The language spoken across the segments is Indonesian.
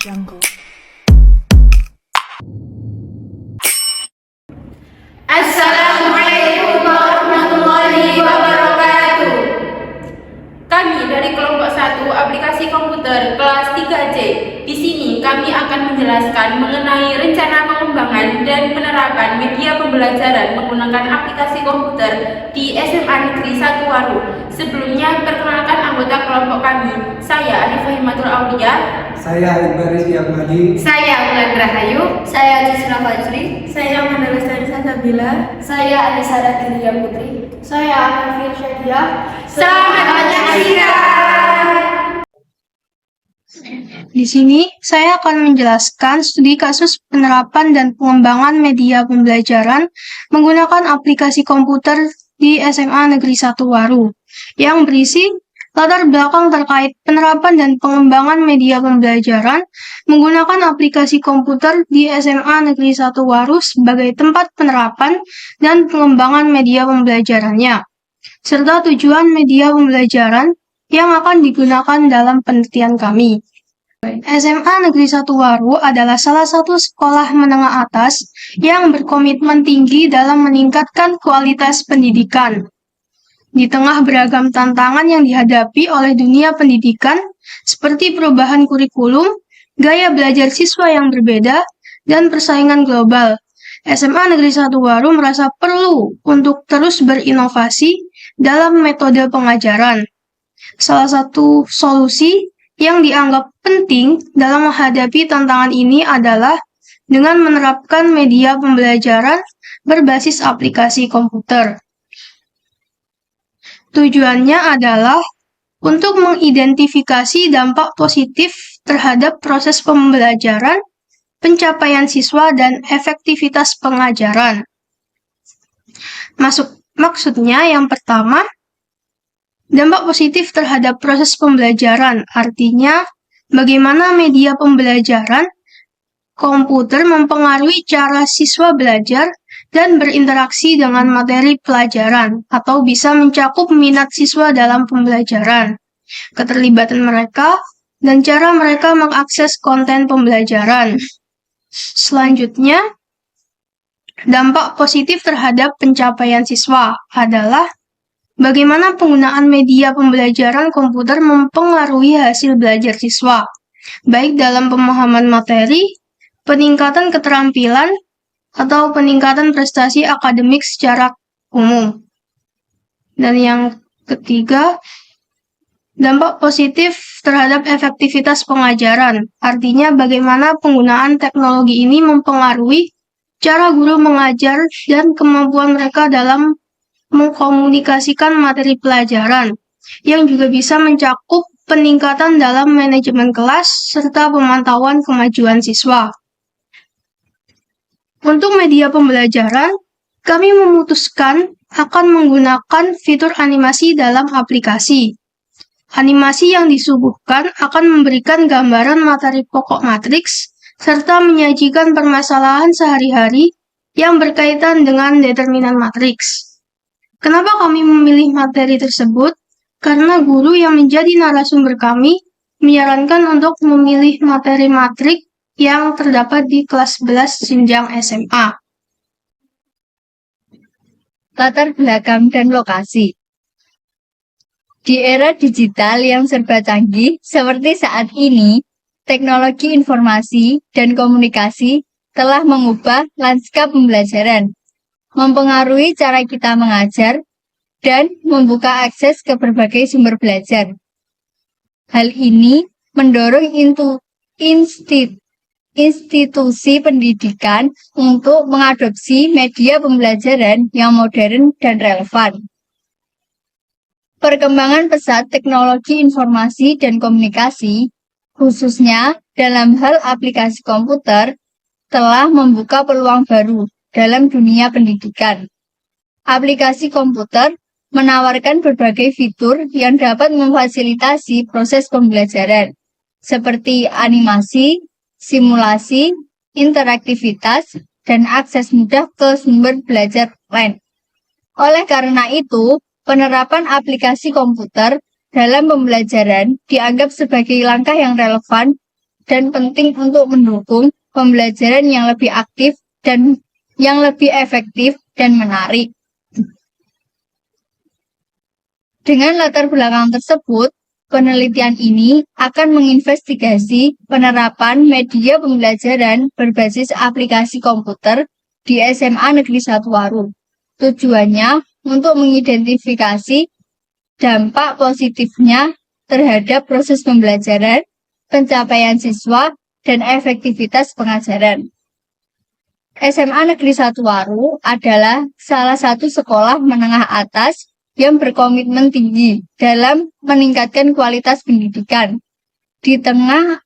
Jungle. Assalamualaikum warahmatullahi wabarakatuh. Kami dari kelompok 1 aplikasi komputer kelas 3C. Di sini kami akan menjelaskan mengenai rencana pengembangan dan penerapan media pembelajaran menggunakan aplikasi komputer di SMA Negeri 1 Waru. Sebelumnya, perkenalkan anggota kelompok kami. Saya Arifah Himatul Aulia. Saya Ibaris Yamadi. Saya Ulan Rahayu. Saya Jisna Fajri. Saya Amanda Lestari Sabila. Saya Anisara Diriya Putri. Saya Anafir Syadia. Selamat menyaksikan. Di sini, saya akan menjelaskan studi kasus penerapan dan pengembangan media pembelajaran menggunakan aplikasi komputer di SMA Negeri 1 Waru, yang berisi latar belakang terkait penerapan dan pengembangan media pembelajaran menggunakan aplikasi komputer di SMA Negeri 1 Waru sebagai tempat penerapan dan pengembangan media pembelajarannya, serta tujuan media pembelajaran yang akan digunakan dalam penelitian kami. SMA Negeri 1 Waru adalah salah satu sekolah menengah atas yang berkomitmen tinggi dalam meningkatkan kualitas pendidikan. Di tengah beragam tantangan yang dihadapi oleh dunia pendidikan, seperti perubahan kurikulum, gaya belajar siswa yang berbeda, dan persaingan global, SMA Negeri 1 Waru merasa perlu untuk terus berinovasi dalam metode pengajaran. Salah satu solusi yang dianggap penting dalam menghadapi tantangan ini adalah dengan menerapkan media pembelajaran berbasis aplikasi komputer. Tujuannya adalah untuk mengidentifikasi dampak positif terhadap proses pembelajaran, pencapaian siswa, dan efektivitas pengajaran. Maksudnya yang pertama, dampak positif terhadap proses pembelajaran, artinya bagaimana media pembelajaran komputer mempengaruhi cara siswa belajar dan berinteraksi dengan materi pelajaran, atau bisa mencakup minat siswa dalam pembelajaran, keterlibatan mereka, dan cara mereka mengakses konten pembelajaran. Selanjutnya, dampak positif terhadap pencapaian siswa adalah bagaimana penggunaan media pembelajaran komputer mempengaruhi hasil belajar siswa, baik dalam pemahaman materi, peningkatan keterampilan, atau peningkatan prestasi akademik secara umum. Dan yang ketiga, dampak positif terhadap efektivitas pengajaran, artinya bagaimana penggunaan teknologi ini mempengaruhi cara guru mengajar dan kemampuan mereka dalam mengkomunikasikan materi pelajaran, yang juga bisa mencakup peningkatan dalam manajemen kelas serta pemantauan kemajuan siswa. Untuk media pembelajaran, kami memutuskan akan menggunakan fitur animasi dalam aplikasi. Animasi yang disuguhkan akan memberikan gambaran materi pokok matriks serta menyajikan permasalahan sehari-hari yang berkaitan dengan determinan matriks. Kenapa kami memilih materi tersebut? Karena guru yang menjadi narasumber kami menyarankan untuk memilih materi matrik yang terdapat di kelas 11 jenjang SMA. Latar belakang dan lokasi. Di era digital yang serba canggih seperti saat ini, teknologi informasi dan komunikasi telah mengubah lanskap pembelajaran, mempengaruhi cara kita mengajar, dan membuka akses ke berbagai sumber belajar. Hal ini mendorong institusi pendidikan untuk mengadopsi media pembelajaran yang modern dan relevan. Perkembangan pesat teknologi informasi dan komunikasi, khususnya dalam hal aplikasi komputer, telah membuka peluang baru dalam dunia pendidikan. Aplikasi komputer menawarkan berbagai fitur yang dapat memfasilitasi proses pembelajaran, seperti animasi, simulasi, interaktivitas, dan akses mudah ke sumber belajar lain. Oleh karena itu, penerapan aplikasi komputer dalam pembelajaran dianggap sebagai langkah yang relevan dan penting untuk mendukung pembelajaran yang lebih aktif dan yang lebih efektif dan menarik. Dengan latar belakang tersebut, penelitian ini akan menginvestigasi penerapan media pembelajaran berbasis aplikasi komputer di SMA Negeri 1 Waru. Tujuannya untuk mengidentifikasi dampak positifnya terhadap proses pembelajaran, pencapaian siswa, dan efektivitas pengajaran. SMA Negeri 1 Waru adalah salah satu sekolah menengah atas yang berkomitmen tinggi dalam meningkatkan kualitas pendidikan. Di tengah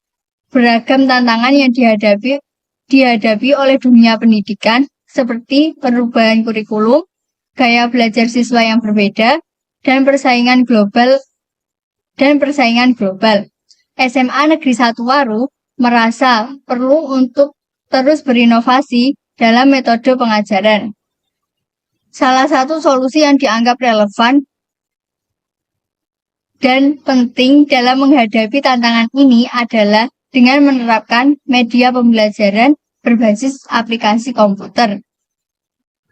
beragam tantangan yang dihadapi oleh dunia pendidikan, seperti perubahan kurikulum, gaya belajar siswa yang berbeda, dan persaingan global. SMA Negeri 1 Waru merasa perlu untuk terus berinovasi dalam metode pengajaran. Salah satu solusi yang dianggap relevan dan penting dalam menghadapi tantangan ini adalah dengan menerapkan media pembelajaran berbasis aplikasi komputer.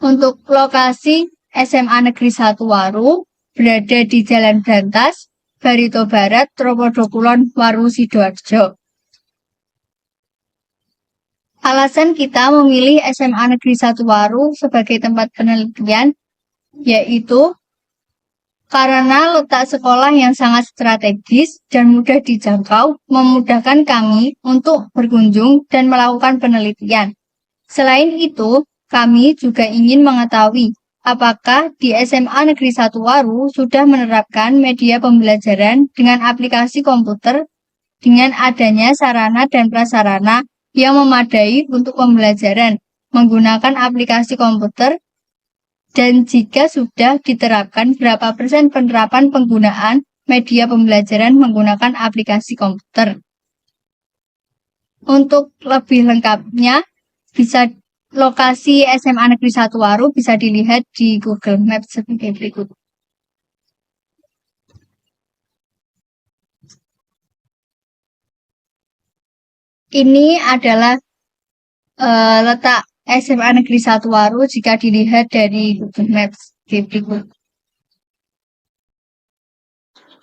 Untuk lokasi SMA Negeri 1 Waru berada di Jalan Brantas, Barito Barat, Tropodo Kulon, Waru, Sidoarjo. Alasan kita memilih SMA Negeri 1 Waru sebagai tempat penelitian yaitu karena letak sekolah yang sangat strategis dan mudah dijangkau memudahkan kami untuk berkunjung dan melakukan penelitian. Selain itu, kami juga ingin mengetahui apakah di SMA Negeri 1 Waru sudah menerapkan media pembelajaran dengan aplikasi komputer dengan adanya sarana dan prasarana yang memadai untuk pembelajaran menggunakan aplikasi komputer, dan jika sudah diterapkan berapa persen penerapan penggunaan media pembelajaran menggunakan aplikasi komputer. Untuk lebih lengkapnya, lokasi SMA Negeri 1 Waru bisa dilihat di Google Maps sebagai berikut. Ini adalah letak SMA Negeri 1 Waru jika dilihat dari Google Maps sebagai berikut.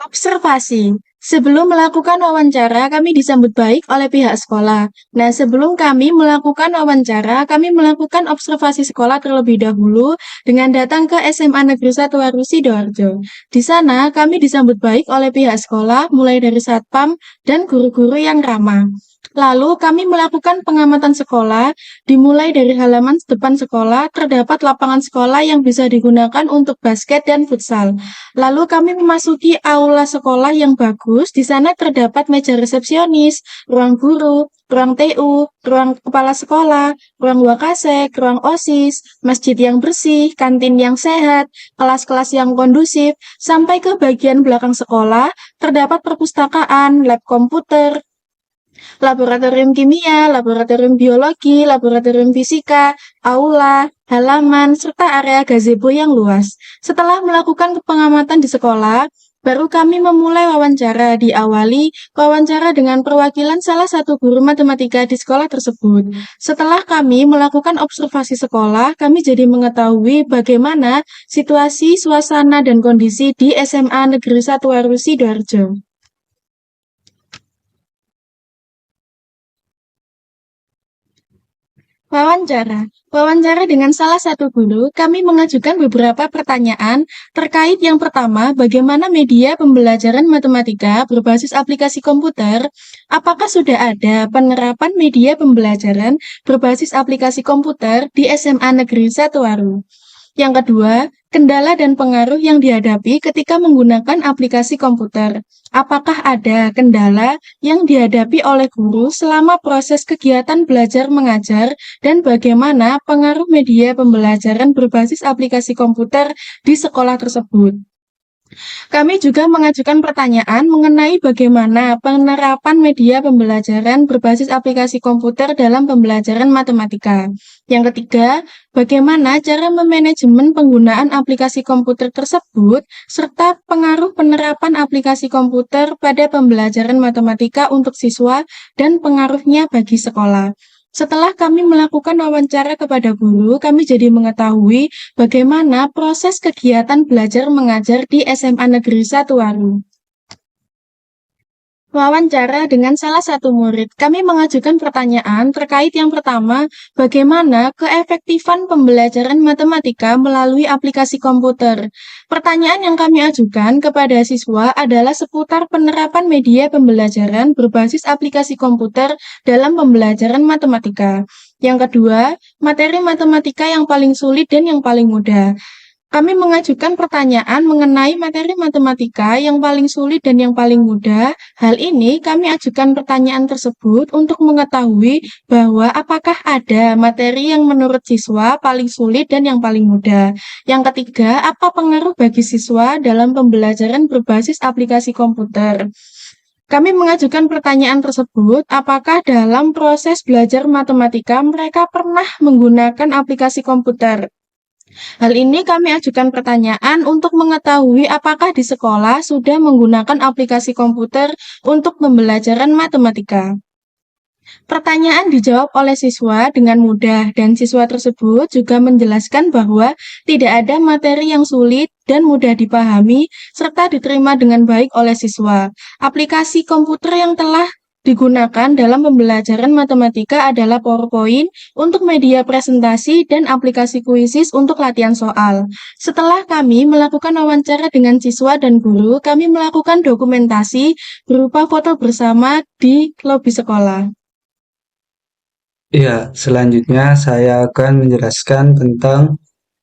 Observasi. Sebelum melakukan wawancara, kami disambut baik oleh pihak sekolah. Nah, sebelum kami melakukan wawancara, kami melakukan observasi sekolah terlebih dahulu dengan datang ke SMA Negeri 1 Waru Sidoarjo. Di sana, kami disambut baik oleh pihak sekolah, mulai dari satpam dan guru-guru yang ramah. Lalu kami melakukan pengamatan sekolah, dimulai dari halaman depan sekolah, terdapat lapangan sekolah yang bisa digunakan untuk basket dan futsal. Lalu kami memasuki aula sekolah yang bagus, di sana terdapat meja resepsionis, ruang guru, ruang TU, ruang kepala sekolah, ruang wakasek, ruang OSIS, masjid yang bersih, kantin yang sehat, kelas-kelas yang kondusif, sampai ke bagian belakang sekolah, terdapat perpustakaan, lab komputer, laboratorium kimia, laboratorium biologi, laboratorium fisika, aula, halaman, serta area gazebo yang luas. Setelah melakukan pengamatan di sekolah, baru kami memulai wawancara. Diawali wawancara dengan perwakilan salah satu guru matematika di sekolah tersebut. Setelah kami melakukan observasi sekolah, kami jadi mengetahui bagaimana situasi, suasana, dan kondisi di SMA Negeri 1 Waru Sidoarjo. Wawancara dengan salah satu guru, kami mengajukan beberapa pertanyaan terkait yang pertama, bagaimana media pembelajaran matematika berbasis aplikasi komputer, apakah sudah ada penerapan media pembelajaran berbasis aplikasi komputer di SMA Negeri 1 Waru. Yang kedua, kendala dan pengaruh yang dihadapi ketika menggunakan aplikasi komputer. Apakah ada kendala yang dihadapi oleh guru selama proses kegiatan belajar mengajar dan bagaimana pengaruh media pembelajaran berbasis aplikasi komputer di sekolah tersebut? Kami juga mengajukan pertanyaan mengenai bagaimana penerapan media pembelajaran berbasis aplikasi komputer dalam pembelajaran matematika. Yang ketiga, bagaimana cara memanajemen penggunaan aplikasi komputer tersebut, serta pengaruh penerapan aplikasi komputer pada pembelajaran matematika untuk siswa dan pengaruhnya bagi sekolah. Setelah kami melakukan wawancara kepada guru, kami jadi mengetahui bagaimana proses kegiatan belajar mengajar di SMA Negeri 1 Waru. Wawancara dengan salah satu murid, kami mengajukan pertanyaan terkait yang pertama, bagaimana keefektifan pembelajaran matematika melalui aplikasi komputer. Pertanyaan yang kami ajukan kepada siswa adalah seputar penerapan media pembelajaran berbasis aplikasi komputer dalam pembelajaran matematika. Yang kedua, materi matematika yang paling sulit dan yang paling mudah. Kami mengajukan pertanyaan mengenai materi matematika yang paling sulit dan yang paling mudah. Hal ini kami ajukan pertanyaan tersebut untuk mengetahui bahwa apakah ada materi yang menurut siswa paling sulit dan yang paling mudah. Yang ketiga, apa pengaruh bagi siswa dalam pembelajaran berbasis aplikasi komputer. Kami mengajukan pertanyaan tersebut, apakah dalam proses belajar matematika mereka pernah menggunakan aplikasi komputer. Hal ini kami ajukan pertanyaan untuk mengetahui apakah di sekolah sudah menggunakan aplikasi komputer untuk pembelajaran matematika. Pertanyaan dijawab oleh siswa dengan mudah dan siswa tersebut juga menjelaskan bahwa tidak ada materi yang sulit dan mudah dipahami serta diterima dengan baik oleh siswa. Aplikasi komputer yang telah digunakan dalam pembelajaran matematika adalah PowerPoint untuk media presentasi dan aplikasi kuisis untuk latihan soal. Setelah kami melakukan wawancara dengan siswa dan guru, kami melakukan dokumentasi berupa foto bersama di lobi sekolah. Ya, selanjutnya saya akan menjelaskan tentang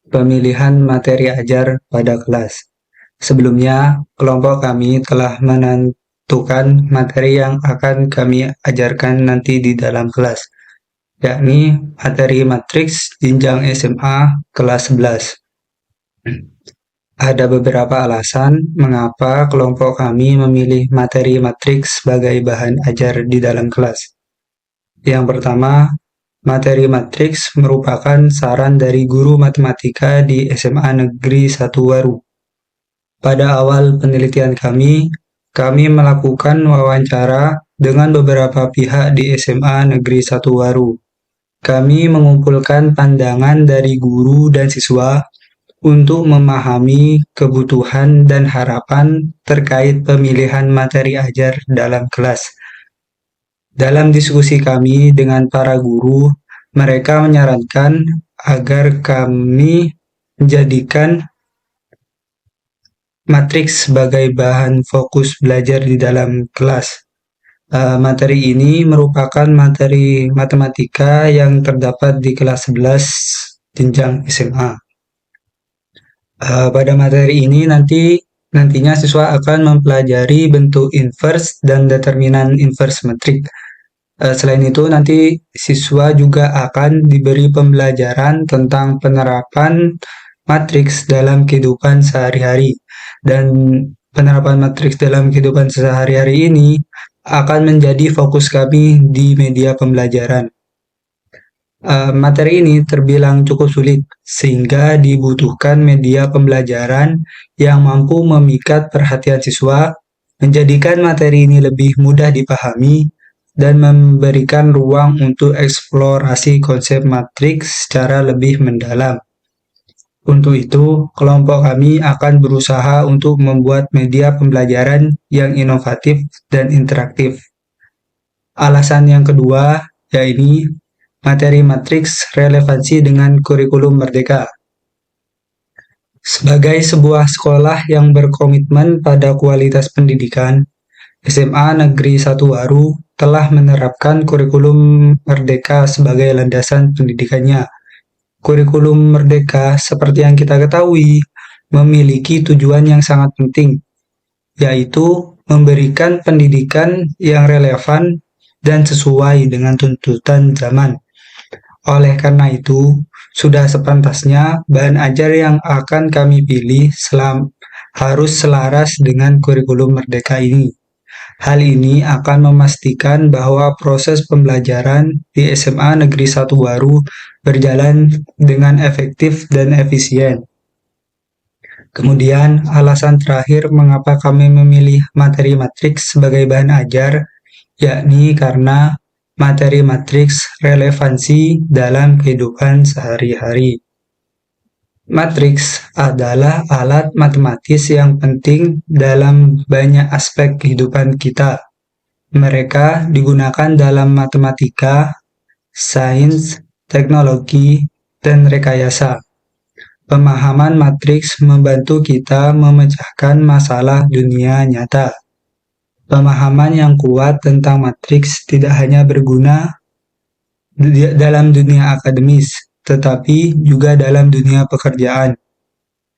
pemilihan materi ajar pada kelas. Sebelumnya, kelompok kami telah menentukan materi yang akan kami ajarkan nanti di dalam kelas, yakni materi matriks jenjang SMA kelas 11. Ada beberapa alasan mengapa kelompok kami memilih materi matriks sebagai bahan ajar di dalam kelas. Yang pertama, materi matriks merupakan saran dari guru matematika di SMA Negeri 1 Waru. Pada awal penelitian kami melakukan wawancara dengan beberapa pihak di SMA Negeri 1 Waru. Kami mengumpulkan pandangan dari guru dan siswa untuk memahami kebutuhan dan harapan terkait pemilihan materi ajar dalam kelas. Dalam diskusi kami dengan para guru, mereka menyarankan agar kami menjadikan matriks sebagai bahan fokus belajar di dalam kelas. Materi ini merupakan materi matematika yang terdapat di kelas 11 jenjang SMA. Pada materi ini nantinya siswa akan mempelajari bentuk inverse dan determinan inverse metrik. Selain itu, nanti siswa juga akan diberi pembelajaran tentang penerapan matriks dalam kehidupan sehari-hari. Dan penerapan matriks dalam kehidupan sehari-hari ini akan menjadi fokus kami di media pembelajaran. Materi ini terbilang cukup sulit, sehingga dibutuhkan media pembelajaran yang mampu memikat perhatian siswa, menjadikan materi ini lebih mudah dipahami, dan memberikan ruang untuk eksplorasi konsep matriks secara lebih mendalam. Untuk itu, kelompok kami akan berusaha untuk membuat media pembelajaran yang inovatif dan interaktif. Alasan yang kedua, yaitu materi matriks relevansi dengan kurikulum merdeka. Sebagai sebuah sekolah yang berkomitmen pada kualitas pendidikan, SMA Negeri 1 Waru telah menerapkan kurikulum merdeka sebagai landasan pendidikannya. Kurikulum merdeka, seperti yang kita ketahui, memiliki tujuan yang sangat penting, yaitu memberikan pendidikan yang relevan dan sesuai dengan tuntutan zaman. Oleh karena itu, sudah sepantasnya bahan ajar yang akan kami pilih harus selaras dengan kurikulum Merdeka ini. Hal ini akan memastikan bahwa proses pembelajaran di SMA Negeri 1 Waru berjalan dengan efektif dan efisien. Kemudian, alasan terakhir mengapa kami memilih materi matriks sebagai bahan ajar, yakni karena materi matriks relevansi dalam kehidupan sehari-hari. Matriks adalah alat matematis yang penting dalam banyak aspek kehidupan kita. Mereka digunakan dalam matematika, sains, teknologi, dan rekayasa. Pemahaman matriks membantu kita memecahkan masalah dunia nyata. Pemahaman yang kuat tentang matriks tidak hanya berguna dalam dunia akademis, tetapi juga dalam dunia pekerjaan.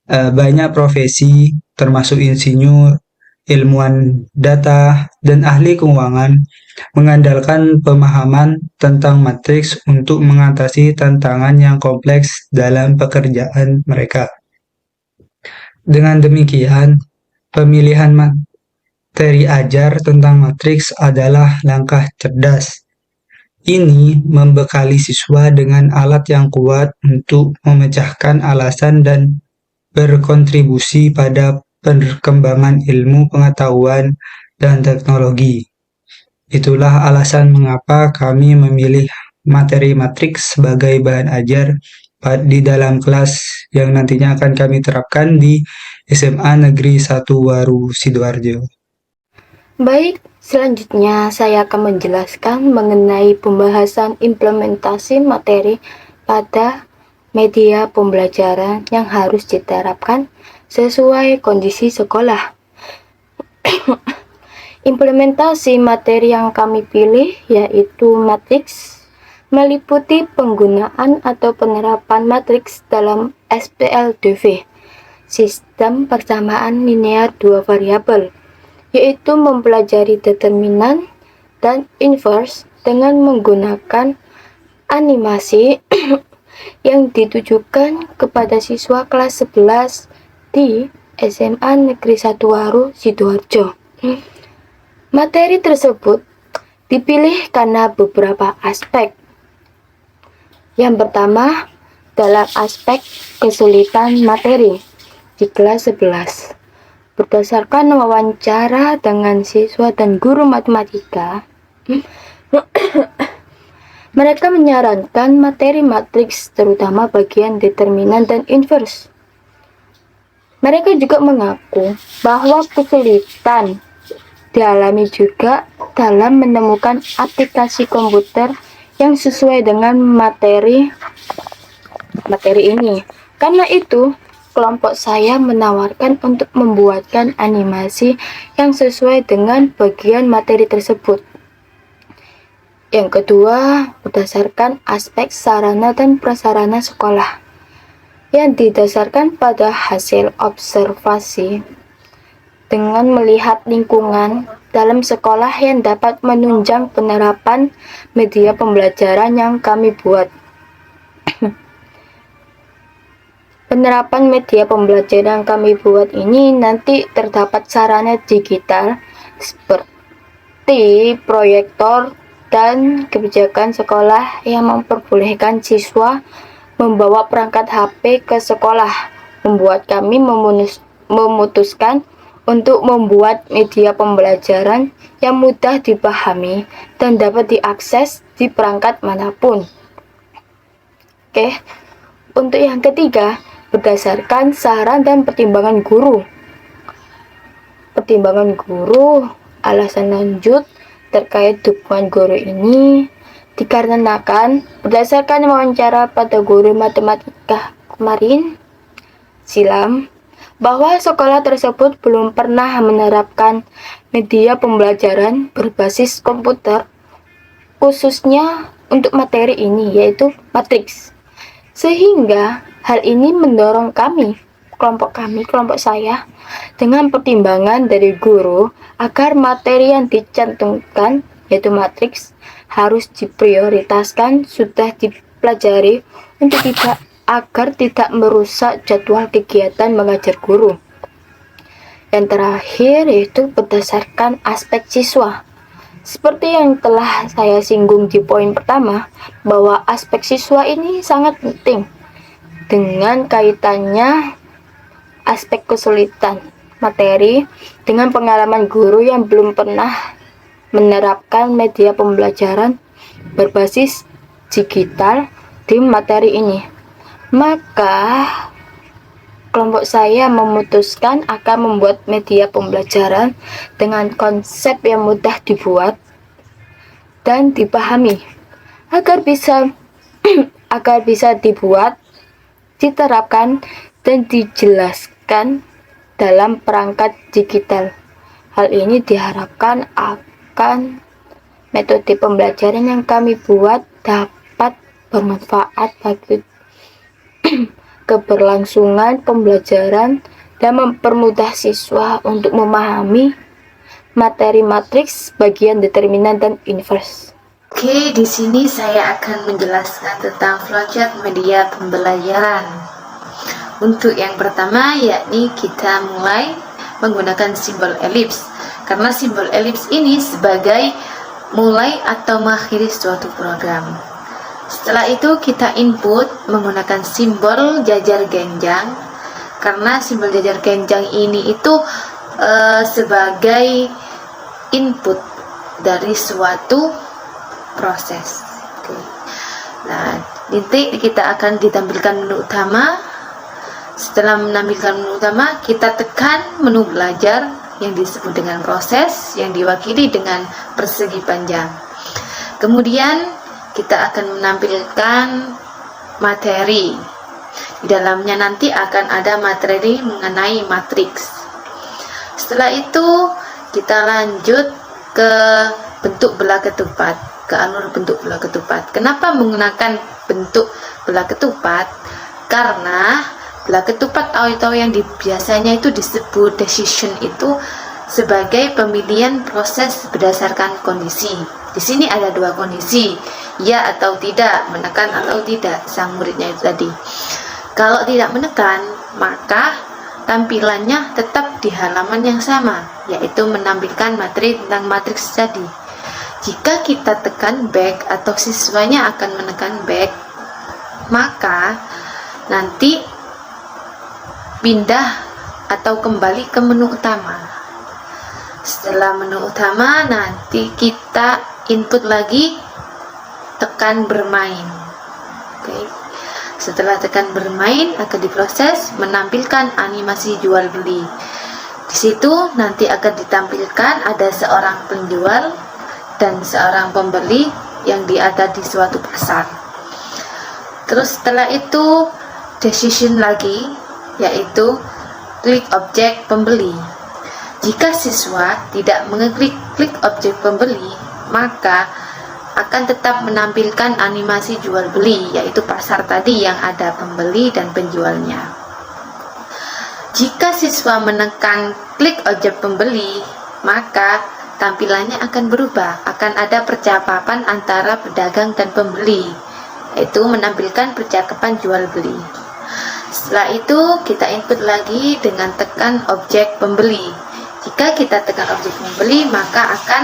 Banyak profesi, termasuk insinyur, ilmuwan data, dan ahli keuangan, mengandalkan pemahaman tentang matriks untuk mengatasi tantangan yang kompleks dalam pekerjaan mereka. Dengan demikian, pemilihan materi ajar tentang matriks adalah langkah cerdas. Ini membekali siswa dengan alat yang kuat untuk memecahkan alasan dan berkontribusi pada perkembangan ilmu pengetahuan dan teknologi. Itulah alasan mengapa kami memilih materi matriks sebagai bahan ajar di dalam kelas yang nantinya akan kami terapkan di SMA Negeri 1 Waru Sidoarjo. Baik, selanjutnya saya akan menjelaskan mengenai pembahasan implementasi materi pada media pembelajaran yang harus diterapkan sesuai kondisi sekolah. Implementasi materi yang kami pilih yaitu matriks, meliputi penggunaan atau penerapan matriks dalam SPLDV, sistem persamaan linear dua variabel, yaitu mempelajari determinan dan inverse dengan menggunakan animasi yang ditujukan kepada siswa kelas 11 di SMA Negeri 1 Waru Sidoarjo. Materi tersebut dipilih karena beberapa aspek. Yang pertama, dalam aspek kesulitan materi di kelas 11. Berdasarkan wawancara dengan siswa dan guru matematika, mereka menyarankan materi matriks terutama bagian determinan dan inverse. Mereka juga mengaku bahwa kesulitan dialami juga dalam menemukan aplikasi komputer yang sesuai dengan materi ini. Karena itu, kelompok saya menawarkan untuk membuatkan animasi yang sesuai dengan bagian materi tersebut. Yang kedua, berdasarkan aspek sarana dan prasarana sekolah yang didasarkan pada hasil observasi dengan melihat lingkungan dalam sekolah yang dapat menunjang penerapan media pembelajaran yang kami buat. Penerapan media pembelajaran yang kami buat ini nanti terdapat sarana digital seperti proyektor dan kebijakan sekolah yang memperbolehkan siswa membawa perangkat HP ke sekolah, membuat kami memutuskan untuk membuat media pembelajaran yang mudah dipahami dan dapat diakses di perangkat manapun. Oke, untuk yang ketiga, berdasarkan saran dan pertimbangan guru. Pertimbangan guru, alasan lanjut terkait dukungan guru ini dikarenakan berdasarkan wawancara pada guru matematika kemarin silam, bahwa sekolah tersebut belum pernah menerapkan media pembelajaran berbasis komputer khususnya untuk materi ini, yaitu matriks. Sehingga hal ini mendorong kelompok saya, dengan pertimbangan dari guru agar materi yang dicantumkan, yaitu matriks, harus diprioritaskan sudah dipelajari agar tidak merusak jadwal kegiatan mengajar guru. Yang terakhir yaitu berdasarkan aspek siswa. Seperti yang telah saya singgung di poin pertama, bahwa aspek siswa ini sangat penting dengan kaitannya aspek kesulitan materi dengan pengalaman guru yang belum pernah menerapkan media pembelajaran berbasis digital di materi ini. Maka kelompok saya memutuskan akan membuat media pembelajaran dengan konsep yang mudah dibuat dan dipahami agar bisa dibuat, diterapkan, dan dijelaskan dalam perangkat digital. Hal ini diharapkan akan metode pembelajaran yang kami buat dapat bermanfaat bagi keberlangsungan pembelajaran dan mempermudah siswa untuk memahami materi matriks, bagian determinan, dan inverse. Oke, di sini saya akan menjelaskan tentang flowchart media pembelajaran. Untuk yang pertama, yakni kita mulai menggunakan simbol elips. Karena simbol elips ini sebagai mulai atau mengakhiri suatu program. Setelah itu kita input menggunakan simbol jajar genjang, karena simbol jajar genjang ini itu sebagai input dari suatu proses. Oke. Nah, nanti kita akan ditampilkan menu utama. Setelah menampilkan menu utama, kita tekan menu belajar yang disebut dengan proses, yang diwakili dengan persegi panjang. Kemudian kita akan menampilkan materi. Di dalamnya nanti akan ada materi mengenai matriks. Setelah itu kita lanjut ke bentuk belah ketupat, ke alur bentuk belah ketupat. Kenapa menggunakan bentuk belah ketupat? Karena belah ketupat atau yang biasanya itu disebut decision itu sebagai pemilihan proses berdasarkan kondisi. Di sini ada dua kondisi, ya atau tidak, menekan atau tidak sang muridnya itu tadi. Kalau tidak menekan, maka tampilannya tetap di halaman yang sama, yaitu menampilkan materi tentang matriks tadi. Jika kita tekan back atau siswanya akan menekan back, maka nanti pindah atau kembali ke menu utama. Setelah menu utama, nanti kita input lagi, tekan bermain. Oke. Setelah tekan bermain, akan diproses menampilkan animasi jual beli. Di situ nanti akan ditampilkan ada seorang penjual dan seorang pembeli yang ada di suatu pasar. Terus setelah itu decision lagi, yaitu klik objek pembeli. Jika siswa tidak mengeklik objek pembeli, maka akan tetap menampilkan animasi jual beli, yaitu pasar tadi yang ada pembeli dan penjualnya. Jika siswa menekan klik objek pembeli, maka tampilannya akan berubah, akan ada percakapan antara pedagang dan pembeli, yaitu menampilkan percakapan jual beli. Setelah itu kita input lagi dengan tekan objek pembeli. Jika kita tekan objek pembeli, maka akan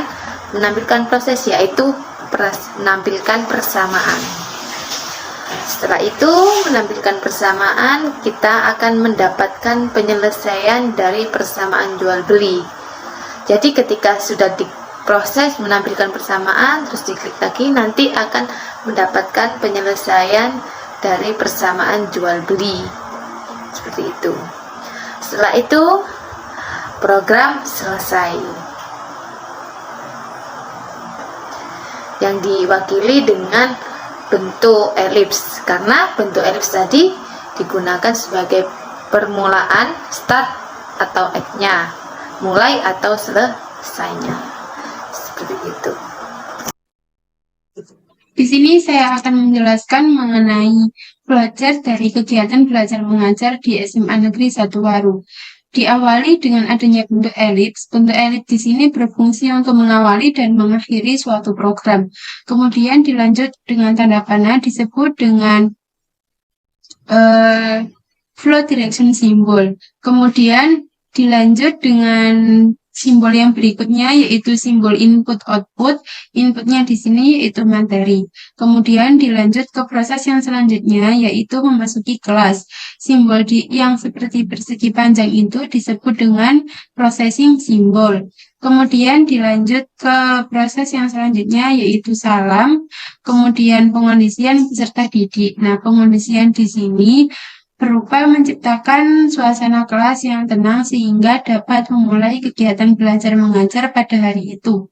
menampilkan proses, yaitu menampilkan persamaan. Setelah itu menampilkan persamaan, kita akan mendapatkan penyelesaian dari persamaan jual beli. Jadi ketika sudah diproses menampilkan persamaan, terus diklik lagi, nanti akan mendapatkan penyelesaian dari persamaan jual beli. Seperti itu. Setelah itu program selesai. Yang diwakili dengan bentuk elips, karena bentuk elips tadi digunakan sebagai permulaan, start atau end-nya, mulai atau selesainya. Seperti itu. Di sini saya akan menjelaskan mengenai belajar dari kegiatan belajar mengajar di SMA Negeri 1 Waru. Diawali dengan adanya bentuk elips. Bentuk elips di sini berfungsi untuk mengawali dan mengakhiri suatu program. Kemudian dilanjut dengan tanda panah disebut dengan flow direction symbol. Kemudian dilanjut dengan simbol yang berikutnya yaitu simbol input output. Inputnya di sini yaitu materi. Kemudian dilanjut ke proses yang selanjutnya yaitu memasuki kelas. Simbol yang seperti persegi panjang itu disebut dengan processing simbol. Kemudian dilanjut ke proses yang selanjutnya yaitu salam, kemudian pengondisian peserta didik. Nah, pengondisian di sini berupa menciptakan suasana kelas yang tenang sehingga dapat memulai kegiatan belajar mengajar pada hari itu.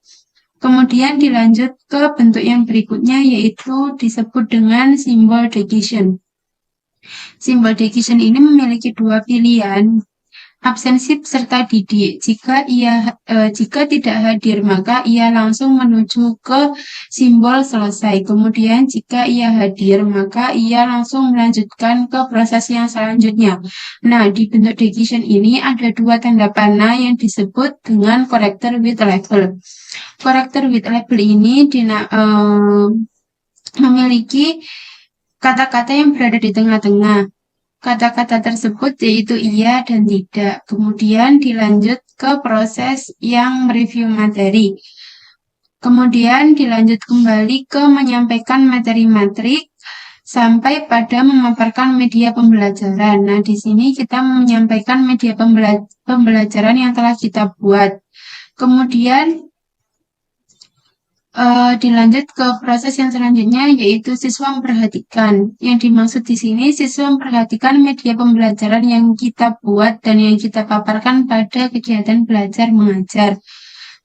Kemudian dilanjut ke bentuk yang berikutnya yaitu disebut dengan simbol decision. Simbol decision ini memiliki dua pilihan. Absensi peserta didik. Jika tidak hadir, maka ia langsung menuju ke simbol selesai. Kemudian jika ia hadir, maka ia langsung melanjutkan ke proses yang selanjutnya. Nah, di bentuk decision ini ada dua tanda panah yang disebut dengan character with label. Character with label ini memiliki kata-kata yang berada di tengah-tengah. Kata-kata tersebut yaitu iya dan tidak. Kemudian dilanjut ke proses yang mereview materi. Kemudian dilanjut kembali ke menyampaikan materi matrik sampai pada memaparkan media pembelajaran. Nah, di sini kita menyampaikan media pembelajaran yang telah kita buat. Kemudian dilanjut ke proses yang selanjutnya yaitu siswa memperhatikan. Yang dimaksud di sini siswa memperhatikan media pembelajaran yang kita buat dan yang kita paparkan pada kegiatan belajar mengajar.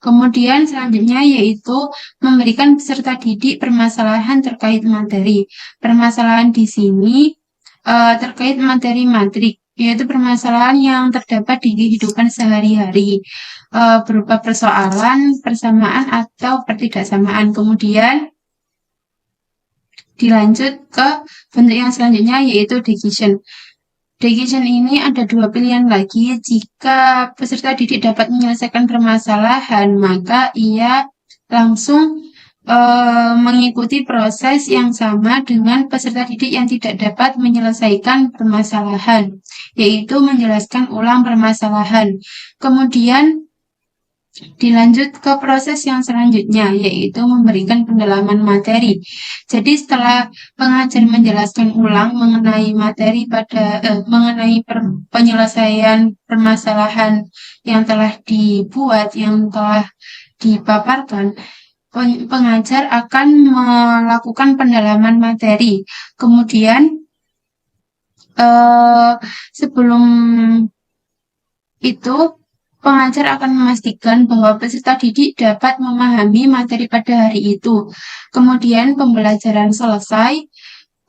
Kemudian selanjutnya yaitu memberikan peserta didik permasalahan terkait materi. Permasalahan di sini terkait materi matrik, yaitu permasalahan yang terdapat di kehidupan sehari-hari. Berupa persoalan, persamaan, atau pertidaksamaan. Kemudian dilanjut ke bentuk yang selanjutnya yaitu decision. Decision ini ada dua pilihan lagi. Jika peserta didik dapat menyelesaikan permasalahan, maka ia langsung mengikuti proses yang sama dengan peserta didik yang tidak dapat menyelesaikan permasalahan, yaitu menjelaskan ulang permasalahan. Kemudian dilanjut ke proses yang selanjutnya, yaitu memberikan pendalaman materi. Jadi setelah pengajar menjelaskan ulang mengenai materi mengenai penyelesaian permasalahan yang telah dibuat, yang telah dipaparkan, pengajar akan melakukan pendalaman materi. Kemudian sebelum itu pengajar akan memastikan bahwa peserta didik dapat memahami materi pada hari itu. Kemudian pembelajaran selesai.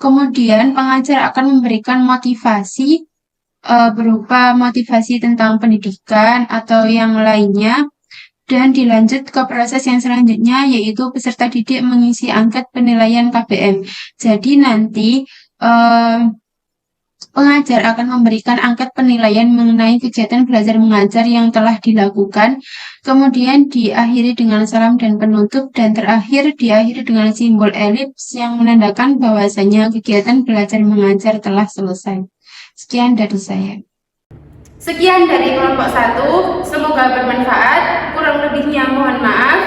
Kemudian pengajar akan memberikan motivasi berupa motivasi tentang pendidikan atau yang lainnya. Dan dilanjut ke proses yang selanjutnya yaitu peserta didik mengisi angket penilaian KBM. Jadi nanti pengajar akan memberikan angket penilaian mengenai kegiatan belajar mengajar yang telah dilakukan, kemudian diakhiri dengan salam dan penutup, dan terakhir diakhiri dengan simbol elips yang menandakan bahwasanya kegiatan belajar mengajar telah selesai. Sekian dari saya. Sekian dari kelompok 1, semoga bermanfaat. Kurang lebihnya mohon maaf.